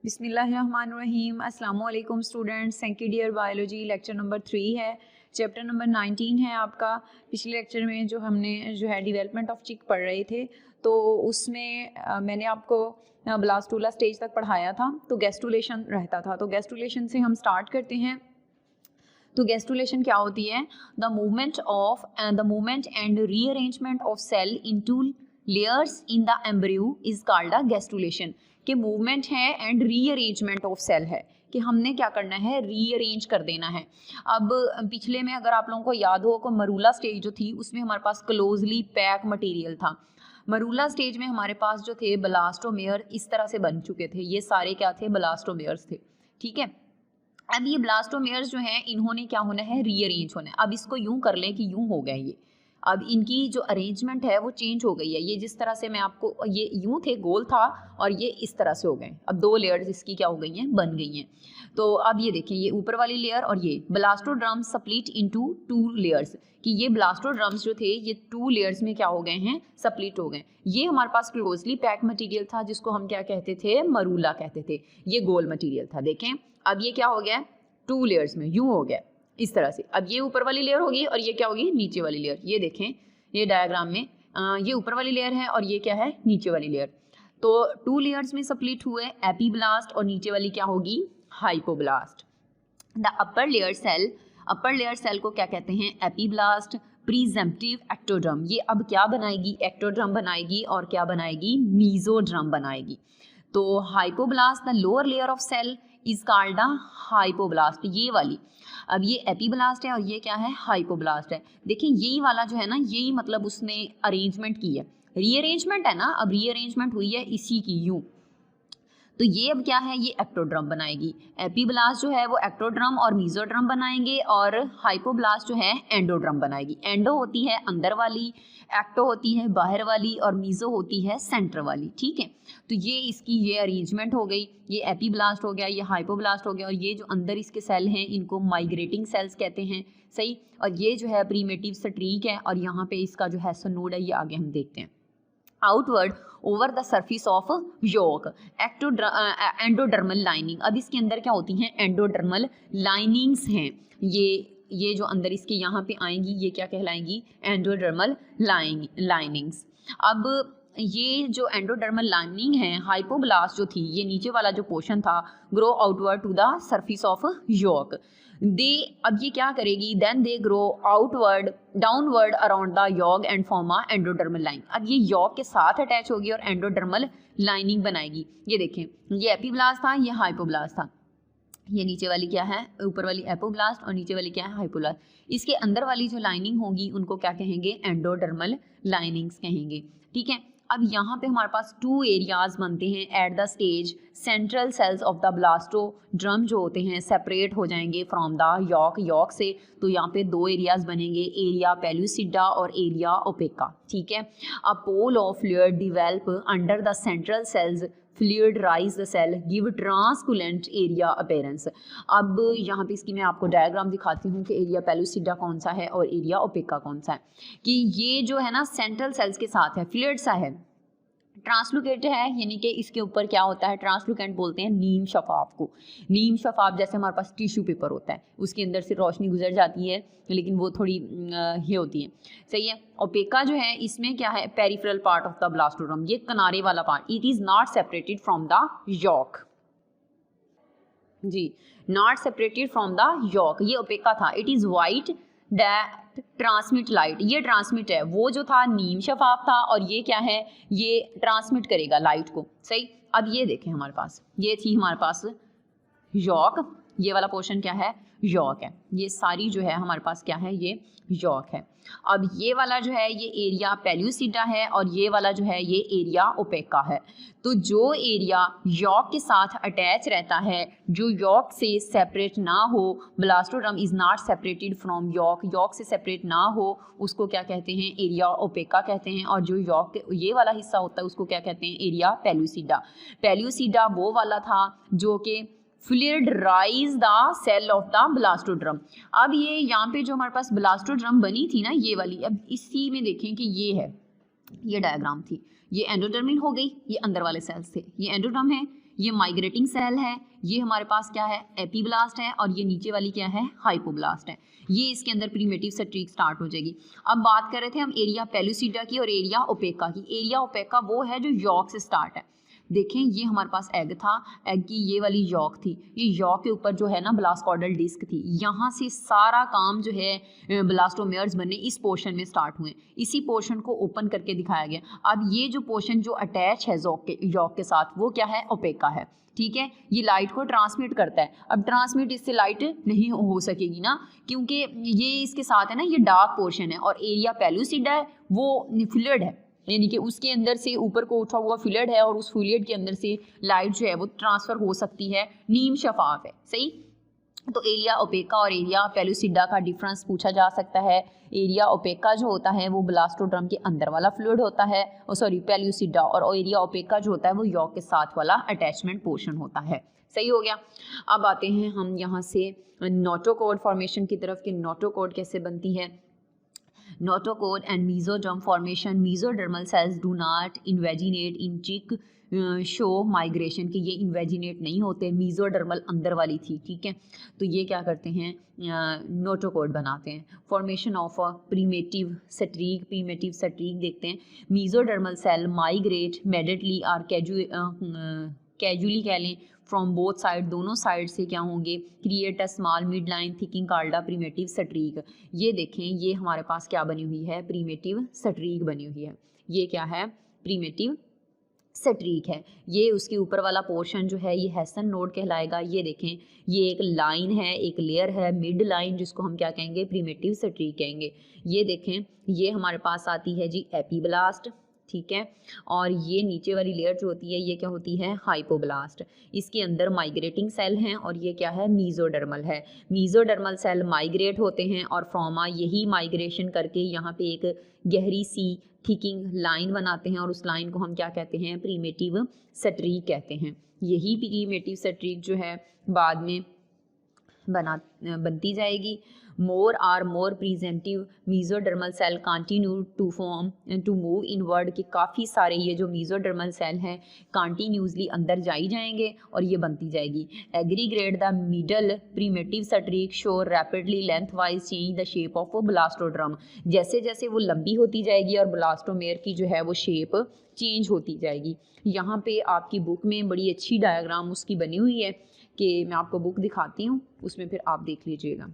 बिस्मिल्लाहिर्रहमानिर्रहीम। अस्सलाम वालेकुम students. Second year biology lecture number 3 है, चैप्टर नंबर 19 है आपका। पिछले लेक्चर में जो हमने डेवलपमेंट ऑफ चिक पढ़ रहे थे, तो उसमें मैंने आपको ब्लास्टूला स्टेज तक पढ़ाया था, तो गैस्टुलेशन रहता था। तो गैस्टुलेशन से हम स्टार्ट करते हैं। तो गैस्टुलेशन क्या होती है? The movement and rearrangement of cell into layers in the embryo is called a gastrulation. कि मूवमेंट है एंड रीअरेंजमेंट ऑफ सेल है, कि हमने क्या करना है, रीअरेंज कर देना है। अब पिछले में अगर आप लोगों को याद हो, मरूला स्टेज जो थी उसमें हमारे पास क्लोजली पैक मटेरियल था। मरूला स्टेज में हमारे पास जो थे ब्लास्टोमेयर इस तरह से बन चुके थे। ये सारे क्या थे? ब्लास्टोमेयर्स थे। ठीक है, अब ये ब्लास्टोमेयर्स जो हैं इन्होंने क्या होना है? रीअरेंज होना है। अब इसको यूं कर लें कि यूं हो गए ये, अब इनकी जो अरेंजमेंट है वो चेंज हो गई है। ये जिस तरह से मैं आपको, ये यूं थे, गोल था, और ये इस तरह से हो गए। अब दो लेयर्स इसकी क्या हो गई हैं? बन गई हैं। तो अब ये देखें, ये ऊपर वाली लेयर और ये ब्लास्टोड्रम्स स्प्लिट इनटू 2 लेयर्स, कि ये ब्लास्टोड्रम्स जो थे ये 2 लेयर्स में क्या हो गए हैं? स्प्लिट हो गए। ये हमारे पास क्लोजली पैक मटेरियल था, जिसको हम क्या कहते थे? मरूला कहते थे। ये गोल मटेरियल था। देखें अब ये क्या हो गया? 2 लेयर्स में यूं हो गया इस तरह से। अब ये ऊपर वाली लेयर होगी और ये क्या होगी? नीचे वाली लेयर। ये देखें, ये डायग्राम में ये ऊपर वाली लेयर है और ये क्या है? नीचे वाली लेयर। तो 2 लेयर्स में स्प्लिट हुए, एपीब्लास्ट, और नीचे वाली क्या होगी? Hypoblast. The upper layer cell को क्या कहते हैं? एपीब्लास्ट। प्रीजेम्प्टिव एक्टोड्रम, ये अब क्या बनाएगी? एक्टोड्रम बनाएगी, और क्या बनाएगी? मीजोड्रम बनाएगी। तो hypoblast, the lower layer of cell is called a hypoblast, ये वाली। अब ये एपीब्लास्ट है और ये क्या है? हाइपोब्लास्ट है। देखिए यही वाला जो है ना, यही मतलब उसने अरेंजमेंट की है, रीअरेंजमेंट है ना। अब रीअरेंजमेंट हुई है इसी की, यूं। तो ये अब क्या है? ये एक्टोड्रम बनाएगी। एपीब्लास्ट जो है वो एक्टोड्रम और मीजोड्रम बनाएंगे, और हाइपोब्लास्ट जो है एंडोड्रम बनाएगी। एंडो होती है अंदर वाली, एक्टो होती है बाहर वाली, और मीजो होती है सेंटर वाली। ठीक है, तो ये इसकी ये अरेंजमेंट हो गई। ये एपीब्लास्ट हो गया, ये हाइपोब्लास्ट हो गया, और ये जो अंदर इसके सेल हैं इनको माइग्रेटिंग सेल्स कहते हैं। सही, और ये जो है प्रीमेटिव स्ट्रीक है, और यहाँ पे इसका जो है नोड है, ये आगे हम देखते हैं। Outward over the surface of yolk endodermal lining. अब इसके अंदर क्या होती हैं? एंडोडर्मल लाइनिंग्स हैं। ये जो अंदर इसके यहाँ पे आएंगी, ये क्या कहलाएंगी? Endodermal linings. अब ये जो एंडोडर्मल लाइनिंग है, हाइपोब्लास्ट जो थी, ये नीचे वाला जो पोर्शन था, grow outward to the surface of yolk. अब ये क्या करेगी? Then they grow outward downward around the yolk and form a endodermal line. अब ये यॉग के साथ अटैच होगी और एंडोडर्मल लाइनिंग बनाएगी। ये देखें, ये एपीब्लास्ट था, ये हाइपोब्लास्ट था। ये नीचे वाली क्या है? ऊपर वाली एपोब्लास्ट, और नीचे वाली क्या है? हाइपोब्लास्ट। इसके अंदर वाली जो लाइनिंग होगी उनको क्या कहेंगे? एंडोडर्मल लाइनिंग्स कहेंगे। ठीक है, अब यहाँ पे हमारे पास 2 एरियाज बनते हैं at the stage. Central cells of the blastoderm जो होते हैं सेपरेट हो जाएंगे फ्रॉम द यॉक से। तो यहाँ पे 2 एरियाज बनेंगे, एरिया पेल्यूसिडा और एरिया ओपेका। ठीक है, a pool of fluid develop under the central cells, fluid raise the cell give translucent area appearance. अब यहाँ पे इसकी मैं आपको डायग्राम दिखाती हूँ कि एरिया पेल्यूसिडा कौन सा है और एरिया ओपेका कौन सा है। कि ये जो है ना सेंट्रल सेल्स के साथ है, फ्लूइड सा है, ट्रांसलुकेट है, यानी कि इसके ऊपर क्या होता है? ट्रांसलुकेंट बोलते हैं नीम शफाफ को। नीम शफाफ जैसे हमारे पास टिश्यू पेपर होता है, उसके अंदर से रोशनी गुजर जाती है, लेकिन वो थोड़ी ये होती है। सही है। ओपेका जो है, इसमें क्या है? Peripheral part of the blastoderm, ये किनारे वाला part. It is not separated from the yolk. जी, not separated from the yolk, ये ओपेका था। It is white that transmit light, ये ट्रांसमिट है। वो जो था नीम शफाफ था, और ये क्या है? ये ट्रांसमिट करेगा लाइट को। सही, अब ये देखें हमारे पास, ये थी हमारे पास यॉक, ये वाला पोर्शन क्या है? यॉक है। ये सारी जो है हमारे पास क्या है? ये यॉक है। अब ये वाला जो है ये एरिया पेल्यूसिडा है, और ये वाला जो है ये एरिया ओपेका है। तो जो एरिया यॉक के साथ अटैच रहता है, जो यॉक से सेपरेट ना हो, blastoderm is not separated from yolk से सेपरेट ना हो, उसको क्या कहते हैं? एरिया ओपेका कहते हैं। और जो यॉक ये वाला हिस्सा होता है उसको क्या कहते हैं? Area pellucida. पेल्यूसिडा वो वाला था जो कि fluid raise the cell of the blastoderm. अब ये यहाँ पे जो हमारे पास ब्लास्टोड्रम बनी थी ना, ये वाली, अब इसी में देखें कि ये है, ये डायग्राम थी, ये एंडोडर्मिन हो गई, ये अंदर वाले सेल्स थे, ये एंडोड्रम है, ये माइग्रेटिंग सेल है, ये हमारे पास क्या है एपीब्लास्ट है, और ये नीचे वाली क्या है हाइपोब्लास्ट है। ये इसके अंदर प्रीमेटिव स्ट्रीक स्टार्ट हो जाएगी। अब बात कर रहे थे हम एरिया पेलुसिडा की और एरिया ओपेका की। एरिया ओपेका वो है जो यॉर्क से स्टार्ट है। देखें ये हमारे पास एग था, एग की ये वाली यॉर्क थी, ये यॉर्क के ऊपर जो है ना ब्लास्टोकॉर्डल डिस्क थी, यहाँ से सारा काम जो है ब्लास्टोमेयर्स बनने इस पोर्शन में स्टार्ट हुए। इसी पोर्शन को ओपन करके दिखाया गया। अब ये जो पोर्शन जो अटैच है यॉर्क के साथ वो क्या है ओपेका है, ठीक है। ये लाइट को ट्रांसमिट करता है। अब ट्रांसमिट इससे लाइट नहीं हो सकेगी ना, क्योंकि ये इसके साथ है ना, ये डार्क पोर्शन है, और एरिया पेलुसिडा है वो फ्लूइड है, यानी कि उसके अंदर से ऊपर को उठा हुआ फ्लूइड है, और उस फ्लूइड के अंदर से लाइट जो है वो ट्रांसफर हो सकती है, नीम शफाफ है, सही। तो एरिया ओपेका और एरिया पेलुसिडा का डिफरेंस पूछा जा सकता है। एरिया ओपेका जो होता है वो ब्लास्टोड्रम के अंदर वाला फ्लूइड होता है, पेलुसिडा, और एरिया ओपेका जो होता है वो यॉर्क के साथ वाला अटैचमेंट पोर्शन होता है, सही हो गया। अब आते हैं हम यहाँ से नोटोकॉर्ड फॉर्मेशन की तरफ कि नोटोकॉर्ड कैसे बनती है। Notochord and mesoderm formation. Mesodermal cells do not invaginate in chick show migration के, ये इन्वेजिनेट नहीं होते, मीजोडर्मल अंदर वाली थी, ठीक है। तो ये क्या करते हैं नोटोकॉर्ड बनाते हैं। Formation of a primitive streak देखते हैं। मीजोडर्मल सेल माइग्रेट मेडिटली और कैजुअली कह लें फ्रॉम बोथ साइड, दोनों साइड से क्या होंगे, create a small mid line thickening called a primitive streak. ये देखें ये हमारे पास क्या बनी हुई है, प्रीमेटिव स्ट्रीक बनी हुई है। ये क्या है, प्रीमेटिव स्ट्रीक है। ये उसके ऊपर वाला पोर्शन जो है ये हेसन नोड कहलाएगा। ये देखें ये एक लाइन है, एक लेयर है मिड लाइन, जिसको हम क्या कहेंगे, प्रीमेटिव स्ट्रीक कहेंगे। ये देखें ये हमारे पास आती है जी एपीब्लास्ट, ठीक है, और ये नीचे वाली लेयर जो होती है ये क्या होती है, हाइपोब्लास्ट। इसके अंदर माइग्रेटिंग सेल हैं, और ये क्या है, मीजोडर्मल है। मीजोडर्मल सेल माइग्रेट होते हैं, और फ्रॉमा यही माइग्रेशन करके यहाँ पे एक गहरी सी थिकिंग लाइन बनाते हैं, और उस लाइन को हम क्या कहते हैं, प्रीमेटिव स्ट्रीक कहते हैं। यही प्रीमेटिव स्ट्रीक जो है बाद में बनती जाएगी। More or more presumptive mesodermal cell continue to form to move inward, के काफ़ी सारे ये जो मीजोडर्मल सेल हैं कंटिन्यूसली अंदर जाई जाएंगे और ये बनती जाएगी। Aggregate the middle primitive streak show rapidly lengthwise change the shape of blastoderm, जैसे जैसे वो लंबी होती जाएगी और ब्लास्टोमेयर की जो है वो शेप चेंज होती जाएगी। यहाँ पे आपकी बुक में बड़ी अच्छी डायग्राम उसकी बनी हुई है कि मैं आपको बुक दिखाती हूँ, उसमें फिर आप देख लीजिएगा।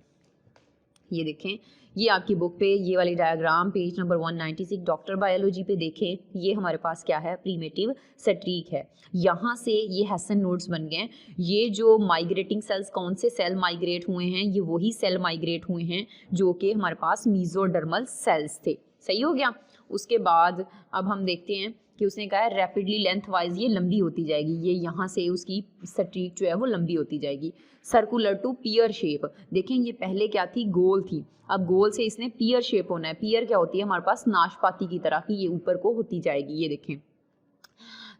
ये देखें ये आपकी बुक पे ये वाली diagram page number 196 doctor biology पे देखें, ये हमारे पास क्या है, प्रीमेटिव स्ट्रीक है। यहाँ से ये हेसन नोड्स बन गए। ये जो माइग्रेटिंग सेल्स, कौन से सेल माइग्रेट हुए हैं, ये वही सेल माइग्रेट हुए हैं जो कि हमारे पास मीजोडर्मल सेल्स थे। सही हो गया। उसके बाद अब हम देखते हैं कि उसने कहा है रैपिडली लेंथ वाइज ये लंबी होती जाएगी, ये यहाँ से उसकी स्ट्रीक जो है वो लंबी होती जाएगी। सर्कुलर टू पियर शेप, देखें ये पहले क्या थी, गोल थी, अब गोल से इसने पियर शेप होना है। पियर क्या होती है, हमारे पास नाशपाती की तरह की, ये ऊपर को होती जाएगी। ये देखें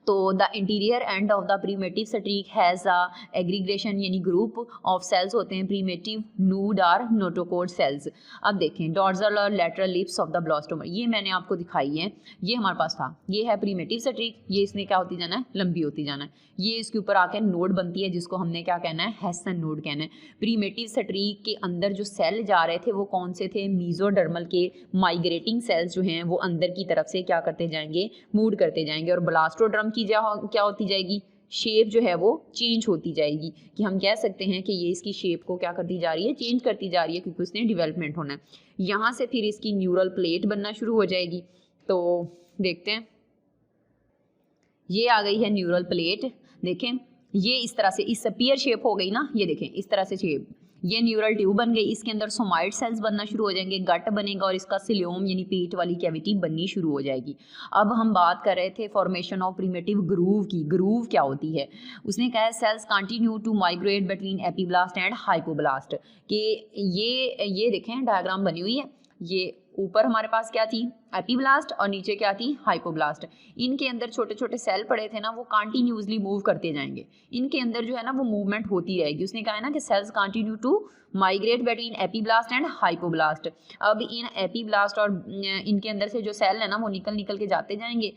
तो the interior end of the primitive streak has a aggregation, यानी ग्रुप ऑफ सेल्स होते हैं प्रीमेटिव नूड और नोटोकॉर्ड सेल्स। अब देखें डॉर्सल और lateral lips of the blastomere, ये मैंने आपको दिखाई है, ये हमारे पास था, ये है प्रीमेटिव स्ट्रीक, ये इसने क्या होती जाना है, लंबी होती जाना है। ये इसके ऊपर आकर नोड बनती है जिसको हमने क्या कहना है, हेसन नोड कहना है। प्रीमेटिव स्ट्रीक के अंदर जो सेल जा रहे थे वो कौन से थे, मीजोडर्मल के माइग्रेटिंग सेल्स जो हैं वो अंदर की तरफ से क्या करते जाएंगे, मूव करते जाएंगे, और ब्लास्टोड्रम की क्या होती जाएगी, शेप जो है वो चेंज होती जाएगी, कि हम कह सकते हैं कि ये इसकी शेप को क्या करती जा रही है, चेंज करती जा रही है, क्योंकि उसने डेवलपमेंट होना है। यहाँ से फिर इसकी न्यूरल प्लेट बनना शुरू हो जाएगी। तो देखते हैं ये आ गई है न्यूरल प्लेट। देखें ये इस तरह से इस पियर शेप हो गई ना, ये देखें इस तरह से शेप, ये न्यूरल ट्यूब बन गई, इसके अंदर सोमाइड सेल्स बनना शुरू हो जाएंगे, गट बनेगा और इसका सिलियोम यानी पेट वाली कैविटी बननी शुरू हो जाएगी। अब हम बात कर रहे थे फॉर्मेशन ऑफ प्रीमेटिव ग्रूव की। ग्रूव क्या होती है, उसने कहा है cells continue to migrate between epiblast and hypoblast, कि ये देखें डायग्राम बनी हुई है, ये ऊपर हमारे पास क्या थी, एपीब्लास्ट, और नीचे क्या थी, हाइपोब्लास्ट। इनके अंदर छोटे छोटे सेल पड़े थे ना, वो कंटिन्यूसली मूव करते जाएंगे, इनके अंदर जो है ना वो मूवमेंट होती रहेगी। उसने कहा है ना कि cells continue to migrate between epiblast and hypoblast. अब इन एपीब्लास्ट और इनके अंदर से जो सेल है ना वो निकल निकल के जाते जाएंगे।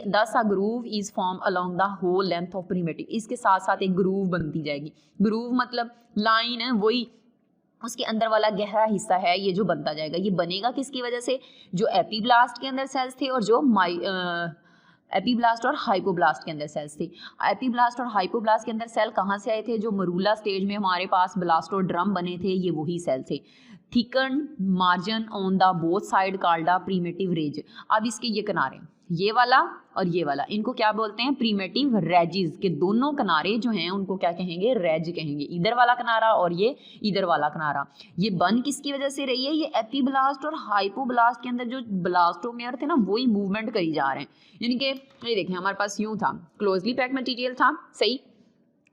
Thus a groove is form along the whole length of primitive, इसके साथ साथ एक ग्रूव बनती जाएगी। ग्रूव मतलब लाइन है, वही उसके अंदर वाला गहरा हिस्सा है ये जो बनता जाएगा। ये बनेगा किसकी वजह से, जो एपीब्लास्ट के अंदर सेल्स थे और जो एपीब्लास्ट और हाइपोब्लास्ट के अंदर सेल्स थे। एपीब्लास्ट और हाइपोब्लास्ट के अंदर सेल कहाँ से आए थे, जो मरूला स्टेज में हमारे पास ब्लास्टोड्रम बने थे, ये वही सेल थे। Thicken margin on the both side called the primitive ridge. अब इसके ये किनारे, ये वाला और ये वाला, इनको क्या बोलते हैं, प्रीमेटिव रेजिस के दोनों किनारे जो हैं उनको क्या कहेंगे, रेज कहेंगे। इधर वाला किनारा और ये इधर वाला किनारा। ये बन किसकी वजह से रही है, ये एपीब्लास्ट और हाइपोब्लास्ट के अंदर जो ब्लास्टोमेयर थे ना वही मूवमेंट करी जा रहे हैं। यानी कि ये देखें हमारे पास यूं था, क्लोजली पैक्ड मटेरियल था, सही,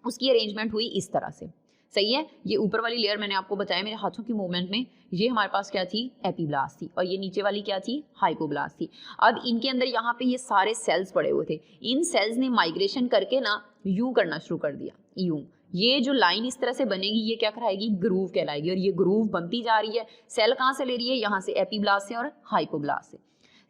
उसकी अरेंजमेंट हुई इस तरह से, सही है। ये ऊपर वाली लेयर मैंने आपको बताया मेरे हाथों की मूवमेंट में, ये हमारे पास क्या थी, एपीब्लास्ट थी, और ये नीचे वाली क्या थी, हाइपोब्लास्ट थी। अब इनके अंदर यहाँ पे ये सारे सेल्स पड़े हुए थे, इन सेल्स ने माइग्रेशन करके ना यूं करना शुरू कर दिया, यूं। ये जो लाइन इस तरह से बनेगी ये क्या कराएगी, ग्रूव कहलाएगी, और ये ग्रूव बनती जा रही है। सेल कहाँ से ले रही है, यहाँ से, एपीब्लास्ट से और हाइपोब्लास्ट से,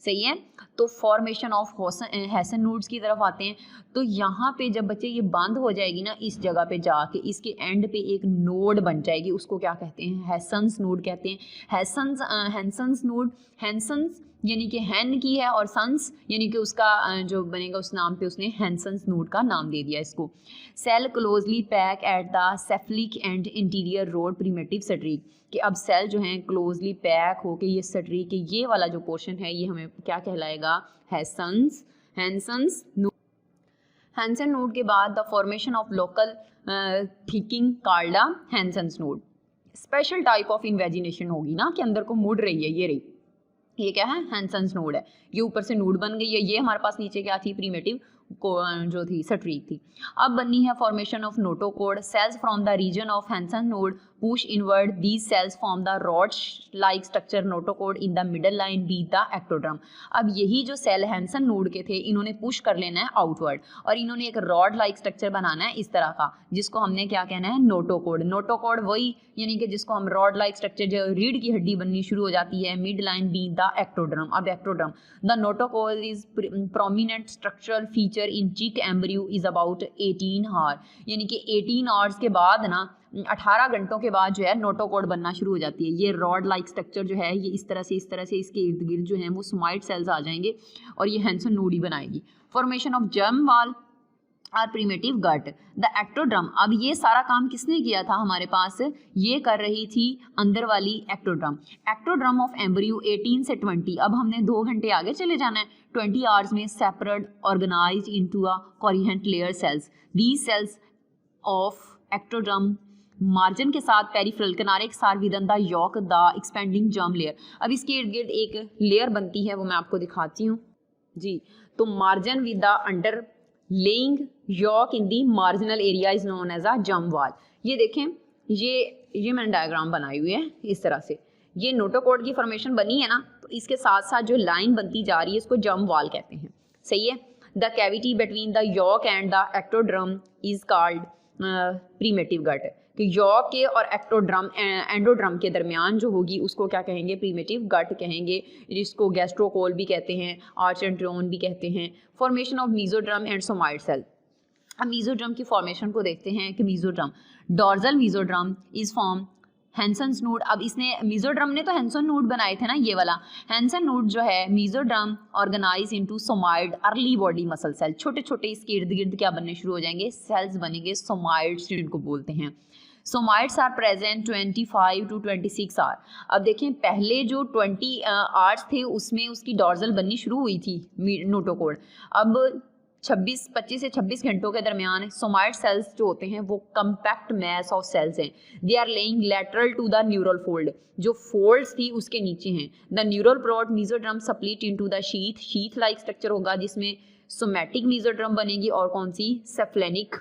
सही है। तो फॉर्मेशन ऑफ हेसन नोड्स की तरफ आते हैं। तो यहाँ पे जब बच्चे ये बंद हो जाएगी ना, इस जगह पे जाके इसके एंड पे एक नोड बन जाएगी, उसको क्या कहते हैं, हेसन्स नोड कहते हैं। हैंसन्स नोड, हैंसन्स यानी कि हैन की है, और सन्स यानी कि उसका जो बनेगा उस नाम पे उसने हैंसन्स नोड का नाम दे दिया इसको। Cell closely pack at the cephalic end interior rod primitive streak, कि अब सेल जो हैं क्लोजली पैक होके ये स्ट्रीक के ये वाला जो पोर्शन है ये हमें क्या कहलाएगा, हैंसन्स नोड। हैंसन नोड के बाद the formation of local thickening called Hansen's node. Special type of invagination होगी ना कि अंदर को मुड़ रही है, ये रही, ये क्या है, हैंसन्स नोड है। ये ऊपर से नोड बन गई है, ये हमारे पास नीचे क्या थी, प्रीमेटिव को जो थी स्ट्रीक थी। अब बनी है formation of notochord. Cells from the region of Hensen node push inward, these cells form the rod like structure notochord in the middle line be the ectoderm. अब यही जो सेल हैंसन नोड के थे इन्होंने पुश कर लेना है outward, और इन्होंने एक रॉड लाइक स्ट्रक्चर बनाना है इस तरह का, जिसको हमने क्या कहना है, नोटोकोड। नोटोकोड वही यानी कि जिसको हम रॉड लाइक स्ट्रक्चर, जो रीढ़ की हड्डी बननी शुरू हो जाती है, mid line be the ectoderm. अब ectoderm, the notochord is prominent structural feature in chick embryo is about 18 our, यानी कि 18 आवर्स के बाद ना, 18 घंटों के बाद जो है नोटोकोड बनना शुरू हो जाती है। ये रॉड लाइक स्ट्रक्चर जो है ये इस तरह से इसके इर्द गिर्द जो है वो सोमाइड सेल्स आ जाएंगे और ये हैंसन नोड ही बनाएगी। फॉर्मेशन ऑफ जर्म वाल और प्रीमेटिव गट, द एक्टोड्रम। अब ये सारा काम किसने किया था हमारे पास, ये कर रही थी अंदर वाली एक्टोड्रम। एक्टोड्रम ऑफ एम्ब्रियो 18 से 20, अब हमने 2 घंटे आगे चले जाना है, 20 आवर्स में separate organized into a coherent layer cells. These cells of ectoderm margin के साथ पेरिफेरल किनारे के साथ within the yolk the expanding germ layer. अब इसके इर्द गिर्द एक लेयर बनती है, वो मैं आपको दिखाती हूँ जी। तो margin with the underlying yolk in the marginal area is known as a germ wall. ये देखें, ये मैंने डायग्राम बनाई हुई है इस तरह से, ये नोटोकोड की फॉर्मेशन बनी है ना, तो इसके साथ साथ जो लाइन बनती जा रही है इसको जर्म वाल कहते हैं, सही है। The cavity between the yolk and the ectoderm is called primitive gut, कि यॉक के और एक्टोड्रम एंडोड्रम के दरमियान जो होगी उसको क्या कहेंगे, प्रीमेटिव गट कहेंगे, जिसको गैस्ट्रोकोल भी कहते हैं, आर्चेंट्रियोन भी कहते हैं। Formation of mesoderm and somite cell. अब मीजोड्रम की फॉर्मेशन को देखते हैं कि mesoderm, dorsal mesoderm is form Hensen's node. अब इसने मीजोड्रम ने तो हैंसन नोड बनाए थे ना, ये वाला हैंसन नोड जो है, mesoderm organize into somite early body muscle cell. छोटे छोटे इसके इर्द गिर्द क्या बनने शुरू हो जाएंगे, सेल्स बनेंगे, सोमाइड्स जिनको बोलते हैं। सोमाइड्स आर प्रेजेंट 25 to 26 आवर। अब देखें, पहले जो 20 आवर्स थे उसमें उसकी डॉर्जल बननी शुरू हुई थी नोटोकोड। अब 25 से 26 घंटों के दरमियान सोमाइड सेल्स जो होते हैं वो कंपैक्ट मैस ऑफ सेल्स हैं। They are lying lateral to the neural fold, जो फोल्ड्स थी उसके नीचे हैं। The neural prod mesoderm split into the sheath like structure होगा, जिसमें सोमैटिक मीजोड्रम बनेगी और कौन सी, सेप्लेनिक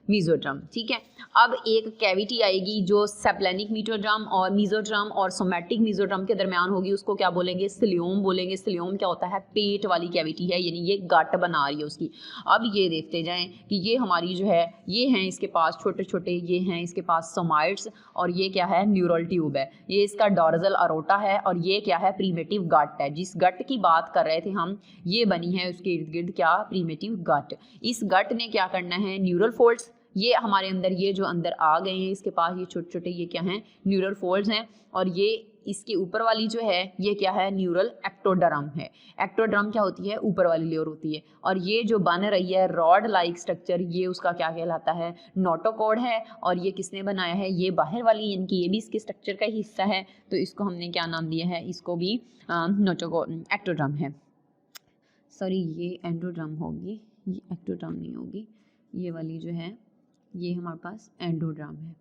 मीजोड्रम। ठीक है, अब एक कैविटी आएगी जो सेप्लेनिक मीजोड्रम और मीजोड्रम और सोमैटिक मीजोड्रम के दरमियान होगी, उसको क्या बोलेंगे? सिलियोम बोलेंगे। सिलियोम क्या होता है? पेट वाली कैविटी है, यानी ये गट बना रही है उसकी। अब ये देखते जाएं कि ये हमारी जो है, ये हैं इसके पास छोटे छोटे, ये हैं इसके पास सोमाइट्स, और ये क्या है? न्यूरल ट्यूब है। ये इसका डॉर्जल अरोटा है, और ये क्या है? प्रीमेटिव गट है। जिस गट की बात कर रहे थे हम, ये बनी है उसके इर्द गिर्द क्या? प्रीमेटिव गट। इस गट ने क्या करना है? न्यूरल फोल्ड्स, ये हमारे अंदर, ये जो अंदर आ गए हैं इसके पास, ये छोटे छोटे, ये क्या हैं? न्यूरल फोल्ड्स हैं। और ये इसके ऊपर वाली जो है, ये क्या है? न्यूरल एक्टोडर्म है। एक्टोडर्म क्या होती है? ऊपर वाली लेयर होती है। और ये जो बन रही है रॉड लाइक स्ट्रक्चर, ये उसका क्या कहलाता है? नोटोकॉड है। और ये किसने बनाया है? ये बाहर वाली, यानी कि ये भी इसके स्ट्रक्चर का ही हिस्सा है, तो इसको हमने क्या नाम दिया है? इसको भी नोटोकॉड, एक्टोडर्म है। सॉरी, ये एंडोड्रम होगी, ये एक्टोड्रम नहीं होगी। ये वाली जो है, ये हमारे पास एंडोड्रम है,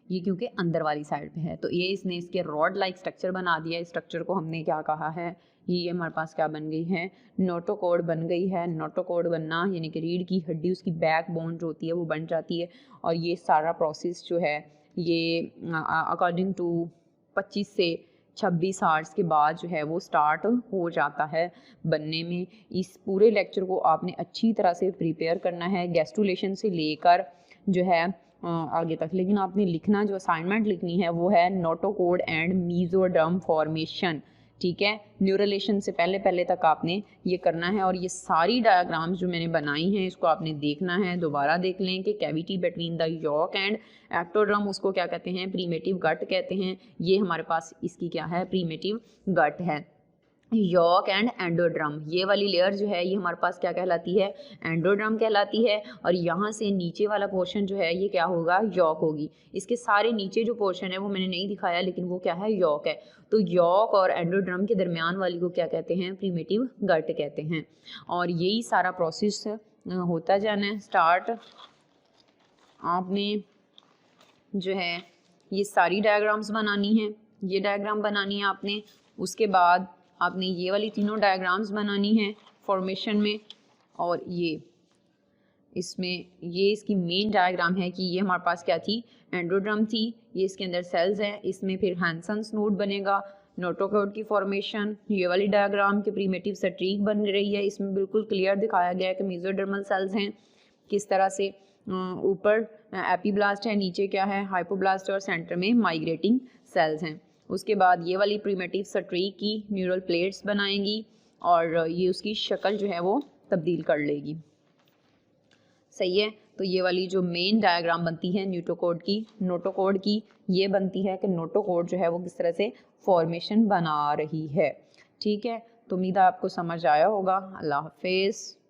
ये क्योंकि अंदर वाली साइड पे है। तो ये इसने इसके रॉड लाइक स्ट्रक्चर बना दिया। इस स्ट्रक्चर को हमने क्या कहा है? ये हमारे पास क्या बन गई है? नोटोकॉड बन गई है। नोटोकॉड बनना यानी कि रीढ़ की हड्डी, उसकी बैक बोन जो होती है वो बन जाती है। और ये सारा प्रोसेस जो है, ये अकॉर्डिंग टू 25 से 26 आवर्स के बाद जो है वो स्टार्ट हो जाता है बनने में। इस पूरे लेक्चर को आपने अच्छी तरह से प्रिपेयर करना है, गैस्ट्रुलेशन से लेकर जो है आगे तक। लेकिन आपने लिखना, जो असाइनमेंट लिखनी है वो है नोटोकॉड एंड मीजोडर्म फॉर्मेशन। ठीक है, न्यूरलेशन से पहले पहले तक आपने ये करना है। और ये सारी डायग्राम्स जो मैंने बनाई हैं, इसको आपने देखना है, दोबारा देख लें कि cavity between the yolk and ectoderm, उसको क्या कहते हैं? प्रीमेटिव गट कहते हैं। ये हमारे पास इसकी क्या है? प्रीमेटिव गट है। यॉक एंड एंडोड्रम, ये वाली लेयर जो है, ये हमारे पास क्या कहलाती है? एंडोड्रम कहलाती है। और यहाँ से नीचे वाला पोर्शन जो है, ये क्या होगा? यॉक होगी। इसके सारे नीचे जो पोर्शन है वो मैंने नहीं दिखाया, लेकिन वो क्या है? यॉक है। तो यॉक और एंडोड्रम के दरमियान वाली को क्या कहते हैं? प्रीमेटिव गट कहते हैं। और यही सारा प्रोसेस होता जाना है स्टार्ट। आपने जो है ये सारी डायग्राम्स बनानी है, ये डायग्राम बनानी है आपने। उसके बाद आपने ये वाली तीनों डायग्राम्स बनानी है फॉर्मेशन में। और ये इसमें, ये इसकी मेन डायग्राम है कि ये हमारे पास क्या थी? एंडोड्रम थी। ये इसके अंदर सेल्स हैं, इसमें फिर हैंसन्स नोड बनेगा, नोटोकॉड की फॉर्मेशन। ये वाली डायग्राम के प्रीमेटिव स्ट्रीक बन रही है, इसमें बिल्कुल क्लियर दिखाया गया है कि मेसोडर्मल सेल्स हैं किस तरह से। ऊपर एपीब्लास्ट है, नीचे क्या है? हाइपोब्लास्ट, और सेंटर में माइग्रेटिंग सेल्स हैं। उसके बाद ये वाली प्रीमेटिव स्ट्रीक की न्यूरल प्लेट्स बनाएंगी, और ये उसकी शक्ल जो है वो तब्दील कर लेगी। सही है, तो ये वाली जो मेन डायग्राम बनती है नोटोकॉड की, ये बनती है कि नोटोकॉड जो है वो किस तरह से फॉर्मेशन बना रही है। ठीक है, तो उम्मीद है आपको समझ आया होगा। अल्लाह हाफिज़।